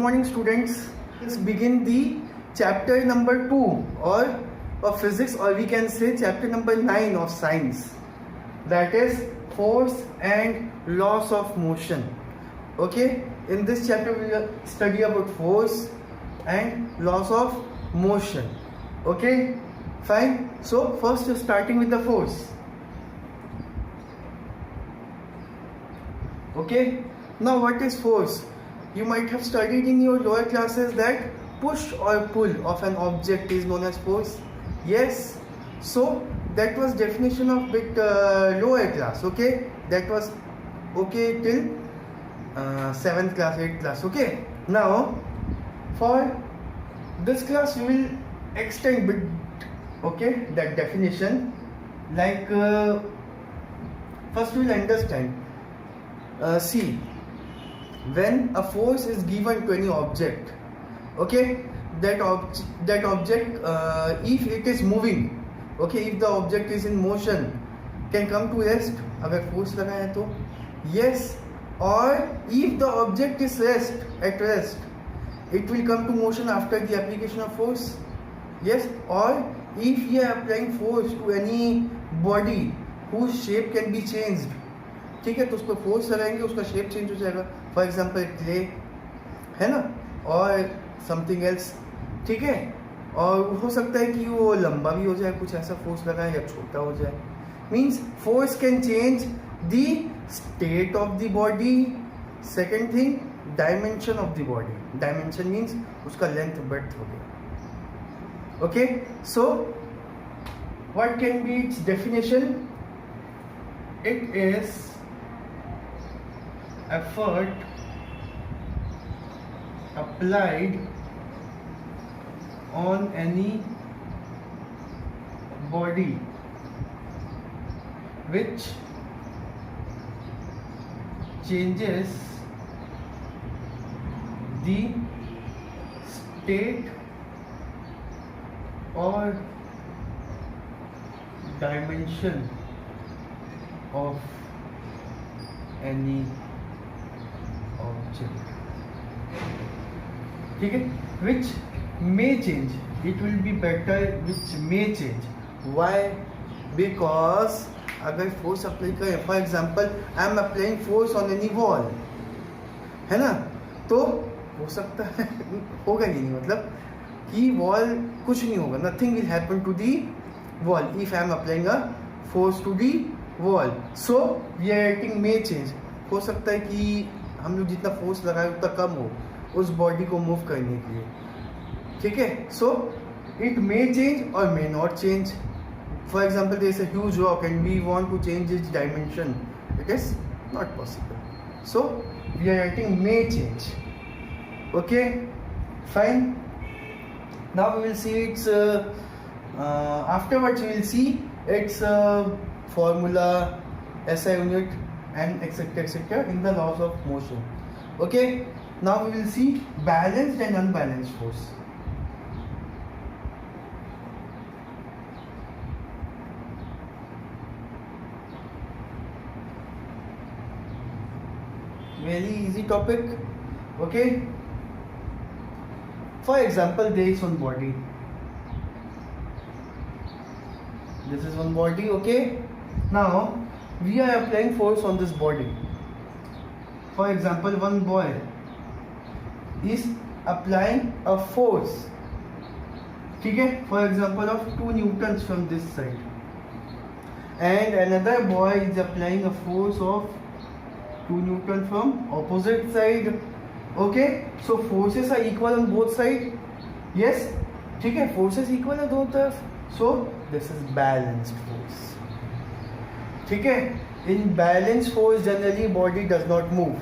morning students. Let's begin the chapter number 2 or of physics, or we can say chapter number 9 of science, that is force and laws of motion. Okay, in this chapter we will study about force and laws of motion. Okay, fine. So first starting with the force. Okay, now what is force? You might have studied in your lower classes that push or pull of an object is known as force. Yes, so that was definition of bit lower class. Okay, that was okay till 7th class, 8th class. Okay, now for this class we will extend bit, okay, that definition. Like first we will understand. See, when a force is given to any object, okay, that object if it is moving, okay, if the object is in motion, can come to rest अगर force लगा है तो yes, or if the object is at rest, it will come to motion after the application of force. Yes, or if you are applying force to any body whose shape can be changed, ठीक है, तो उस पर force लगाएंगे, उसका shape change हो जाएगा. For example clay है ना, और समथिंग एल्स, ठीक है, और हो सकता है कि वो लंबा भी हो जाए, कुछ ऐसा फोर्स लगाए, या छोटा हो जाए. Means force can change the state of the body. Second thing, dimension of the body. Dimension means उसका लेंथ ब्रेड्थ हो गया. Okay, so what can be it's definition? It is effort applied on any body which changes the state or dimension of any object. ठीक है, which may change. It will be better which may change. Why? Because अगर force apply करें, for example I am applying force on any wall, है ना, तो हो सकता है होगा ही नहीं, मतलब कि wall कुछ नहीं होगा, nothing will happen to the wall if I am applying a force to the wall. So we are writing may change. हो सकता है कि हम लोग जितना फोर्स लगाए उतना कम हो उस बॉडी को मूव करने के लिए. ठीक है, सो इट मे चेंज और may not change. For example there is a huge rock and we want to change its dimension. It is not possible. So we are writing may change. Okay, fine. Now we will see its afterwards we will see its formula, SI unit and etc in the laws of motion. Okay, now we will see balanced and unbalanced force. Very easy topic. Okay, for example there is one body. This is one body. Okay, now we are applying force on this body. For example, one boy is applying a force, ठीक है, for example of 2 newtons from this side, and another boy is applying a force of 2 newton from opposite side. Okay, so forces are equal on both sides. Yes, ठीक है, forces equal है दोनों तरफ. So this is balanced force. ठीक है, in balance force generally body does not move.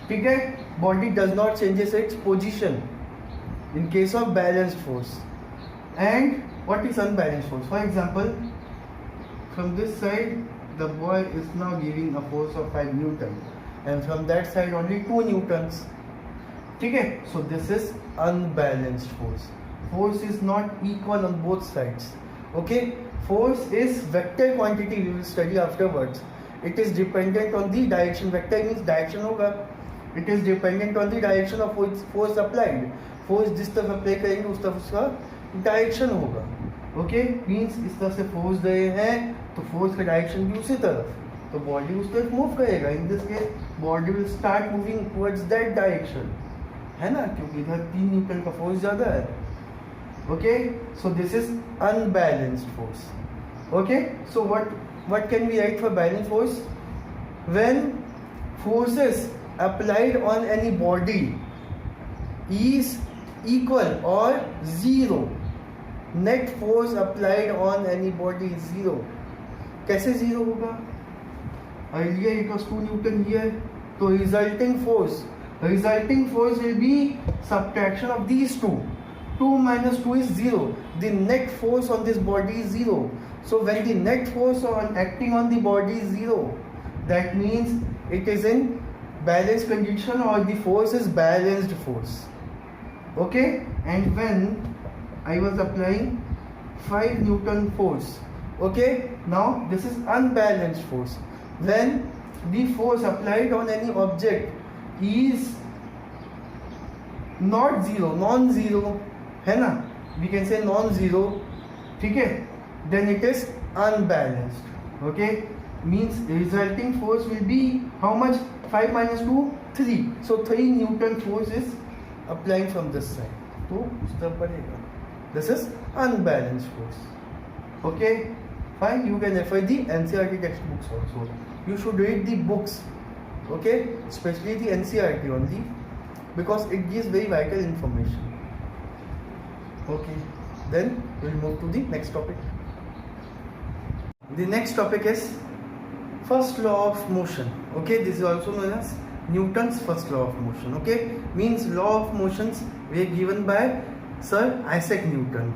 ठीक है, body does not changes its position in case of balanced force. And what is unbalanced force? For example from this side the boy is now giving a force of 5 Newton and from that side only 2 Newton's. ठीक है, so this is unbalanced force. Force is not equal on both sides. Okay, force is vector quantity. We will study afterwards. It is dependent on the direction. Vector means direction होगा. It is dependent on the direction of force applied. Force जिस तरफ apply करेंगे उस तरफ उसका direction होगा. Okay, means इस तरफ से फोर्स दे हैं तो फोर्स का डायरेक्शन भी उसी तरफ, तो बॉडी उस तरफ मूव करेगा. In this case body will start moving towards that direction, है ना, क्योंकि इधर 3 न्यूटन का फोर्स ज़्यादा है. Okay, so this is unbalanced force. Okay, so what can we write for balanced force? When forces applied on any body is equal or zero, net force applied on any body is zero. कैसे zero होगा? Earlier it was 2 Newton here, तो resulting force will be subtraction of these two. 2 minus 2 is 0. The net force on this body is 0. So when the net force acting on the body is 0, that means it is in balanced condition or the force is balanced force. Okay, and when I was applying 5 Newton force, okay, now this is unbalanced force. When the force applied on any object is not zero, non-zero, है ना, we can say non-zero, ठीक है, then it is unbalanced. Okay, means resulting force will be how much? 5 minus 2, 3. So 3 Newton force is applying from this side, तो उस तरफ पड़ेगा. This is unbalanced force. Okay, fine. You can refer the NCERT textbooks also. You should read the books, okay, especially the NCERT only, because it gives very vital information. Okay, then we'll move to the next topic. The next topic is first law of motion. Okay, this is also known as Newton's first law of motion. Okay, means law of motions were given by Sir Isaac Newton.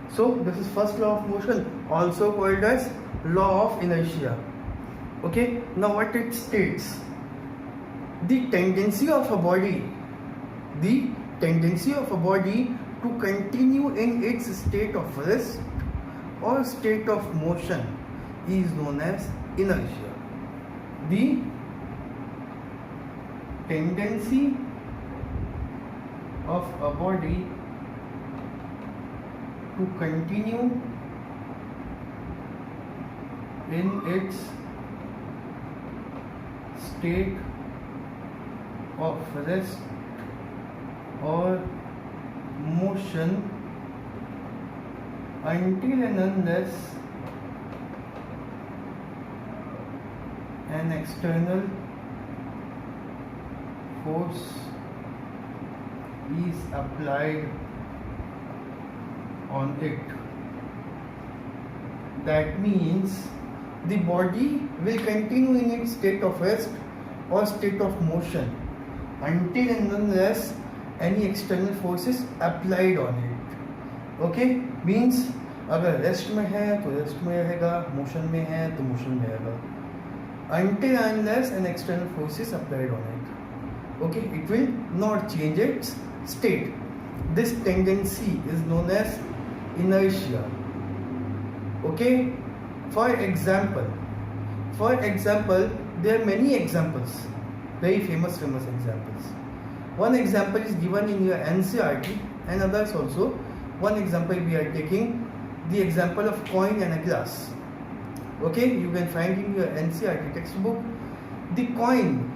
So this is first law of motion, also called as law of inertia. Okay, now what it states: the tendency of a body to continue in its state of rest or state of motion is known as inertia. The tendency of a body to continue in its state of rest or motion until and unless an external force is applied on it. That means the body will continue in its state of rest or state of motion until and unless any external force is applied on it. Okay, means अगर rest में है तो rest में रहेगा, motion में है तो motion में रहेगा, until and unless an external force is applied on it. Okay, it will not change its state. This tendency is known as inertia. Okay, for example, there are many examples, very famous examples. One example is given in your NCERT and others also. One example we are taking the example of coin and a glass. Okay, you can find in your NCERT textbook. The coin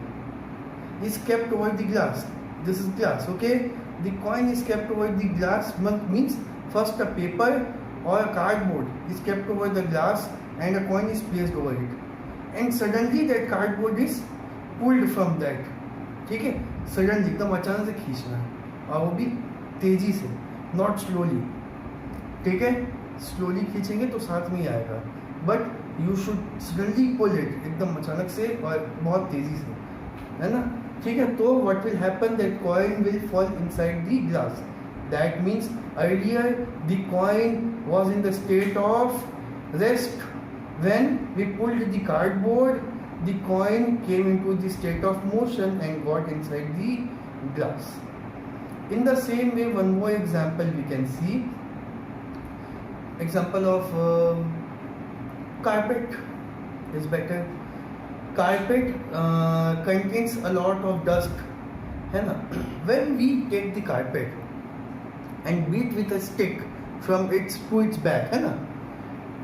is kept over the glass. This is glass. Okay, the coin is kept over the glass means first a paper or a cardboard is kept over the glass and a coin is placed over it, and suddenly that cardboard is pulled from that. ठीक है, suddenly एकदम अचानक से खींचना है और वो भी तेजी से, नॉट स्लोली. ठीक है, स्लोली खींचेंगे तो साथ में ही आएगा, but you should suddenly pull it, एकदम अचानक से और बहुत तेजी से, है ना. ठीक है, तो what will happen, that coin will fall inside the glass. That means earlier the coin was in the state of rest. When we pulled the cardboard, the coin came into the state of motion and got inside the glass. In the same way, one more example we can see. Example of carpet is better. Carpet contains a lot of dust, है ना. When we take the carpet and beat with a stick from its to its back, है ना,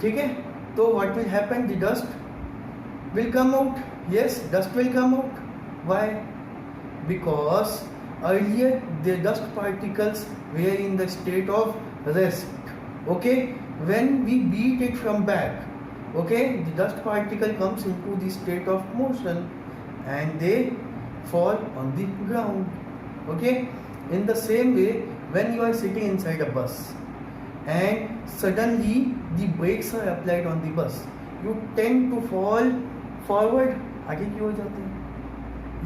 ठीक है, तो what will happen? The dust will come out. Yes, dust will come out. Why? Because earlier the dust particles were in the state of rest. Okay, when we beat it from back, okay, the dust particle comes into the state of motion and they fall on the ground. Okay, in the same way, when you are sitting inside a bus and suddenly the brakes are applied on the bus, you tend to fall forward. आगे क्यों हो जाते हैं?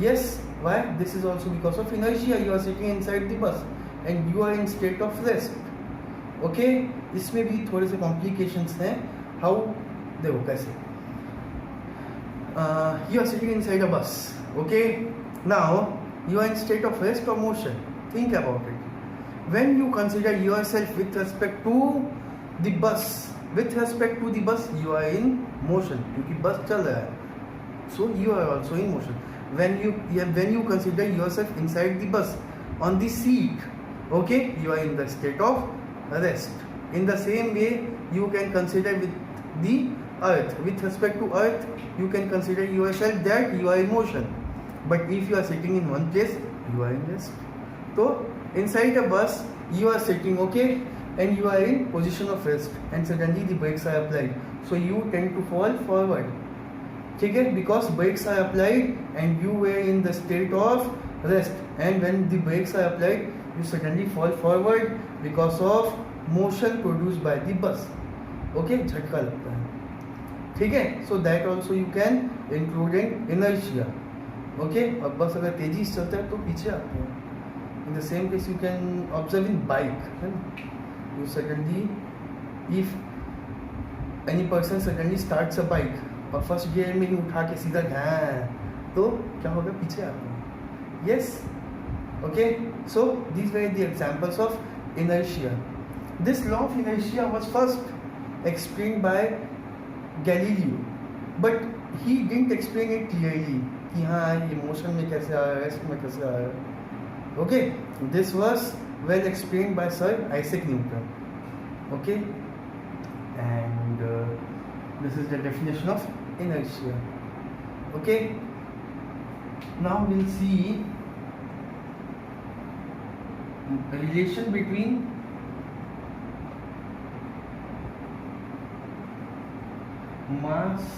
Yes, why? This is also because of inertia. You are sitting inside the bus and you are in state of rest. Okay, इसमें भी थोड़े से complications हैं. How? देखो कैसे. You are sitting inside a bus. Okay, now you are in state of rest or motion. Think about it. When you consider yourself with respect to the bus, you are in motion क्योंकि बस चल रहा है. So you are also in motion. When you consider yourself inside the bus on the seat, okay, you are in the state of rest. In the same way, you can consider with the earth. With respect to earth, you can consider yourself that you are in motion. But if you are sitting in one place, you are in rest. So inside a bus, you are sitting, okay, and you are in position of rest, and suddenly the brakes are applied. So you tend to fall forward. ठीक है, because brakes are applied and you were in the state of rest, and when the brakes are applied, you suddenly fall forward because of motion produced by the bus. Okay, झटका लगता है. ठीक है, so that also you can include in inertia. Okay, और बस अगर तेजी से चलता है तो पीछे आते हैं. In the same case you can observe in bike, है ना. You suddenly, if any person suddenly starts a bike और फर्स्ट गियर में ही उठा के सीधा तो क्या होगा? पीछे आते हैं. Yes, okay, so these were the examples of inertia. This law of inertia was first explained bye Galileo, but he didn't explain it clearly कि हाँ ये मोशन में कैसे आ रहा है, रेस्ट में कैसे आ रहा है. Okay, this was well explained bye sir Isaac Newton. Okay, and this is the definition of inertia. Okay, now we'll see the relation between mass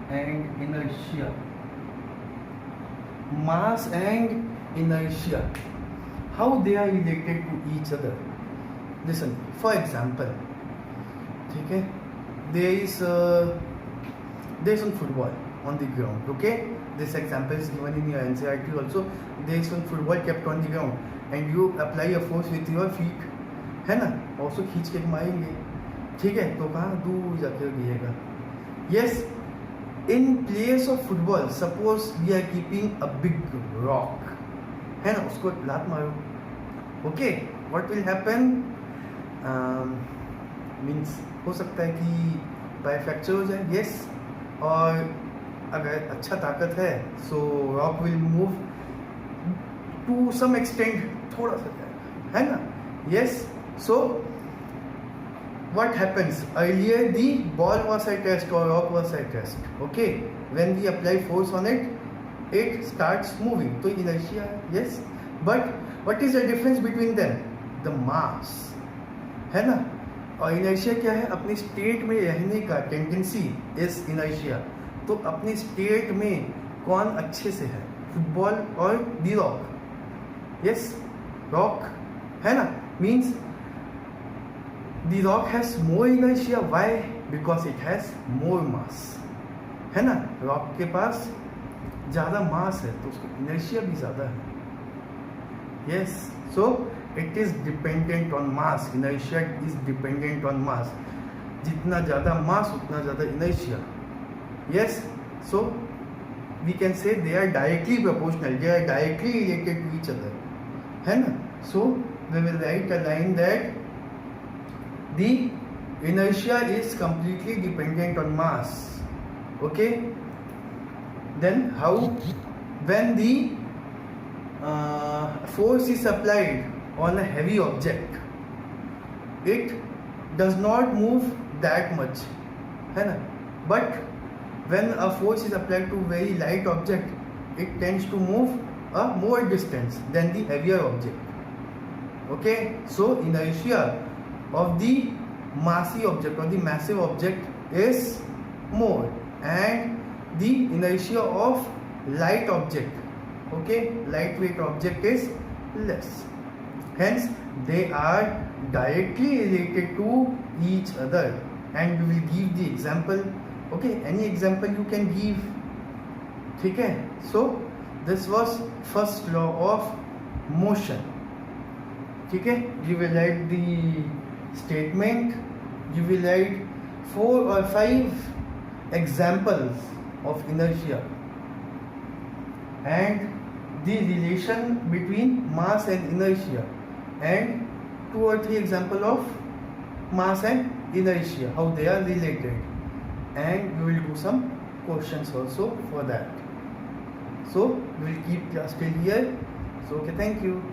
and inertia. Mass and inertia, how they are related to each other. Listen, for example, ठीक है, there is some football on the ground. Okay, this example is given in your NCERT also. There is some football kept on the ground and you apply a force with your feet, है ना, also खींच के मारेंगे. ठीक है, तो कहाँ दूर जाके गिरेगा. Yes, in place of football, suppose we are keeping a big rock, है ना, उसको लात मारो. Okay, what will happen? Means हो सकता है कि बाय फ्रैक्चर हो जाए. यस, और अगर अच्छा ताकत है so rock will move to some extent, थोड़ा सा जाएगा, है ना. Yes, so what happens? Earlier the ball was at rest or rock was at rest. Okay, when we apply force on it, it starts moving. So inertia, yes. But what is the difference between them? The mass, है ना. और inertia क्या है? अपनी state में रहने का tendency is inertia. तो अपनी स्टेट में कौन अच्छे से है, फुटबॉल और दी रॉक? यस, रॉक, है ना. Means the rock has more inertia. Why? Because it has more mass, है ना. रॉक के पास ज़्यादा मास है तो उसको इनर्शिया भी ज़्यादा है. Yes, so it is dependent on mass. Inertia is dependent on mass. जितना ज़्यादा mass उतना ज़्यादा inertia. Yes, so we can say they are directly proportional. They are directly related to each other, है ना. So we will write a line that the inertia is completely dependent on mass. Okay. Then how? When the force is applied on a heavy object, it does not move that much, है ना? But when a force is applied to very light object, it tends to move a more distance than the heavier object. Okay, so inertia of the massy object or the massive object is more, and the inertia of light object, okay, lightweight object is less. Hence, they are directly related to each other, and we will give the example. Okay, any example you can give. Okay, so this was first law of motion. Okay, you will write the statement, you will write 4 or 5 examples of inertia and the relation between mass and inertia, and 2 or 3 examples of mass and inertia, how they are related, and we will do some questions also for that. So we will keep class till here. So okay, thank you.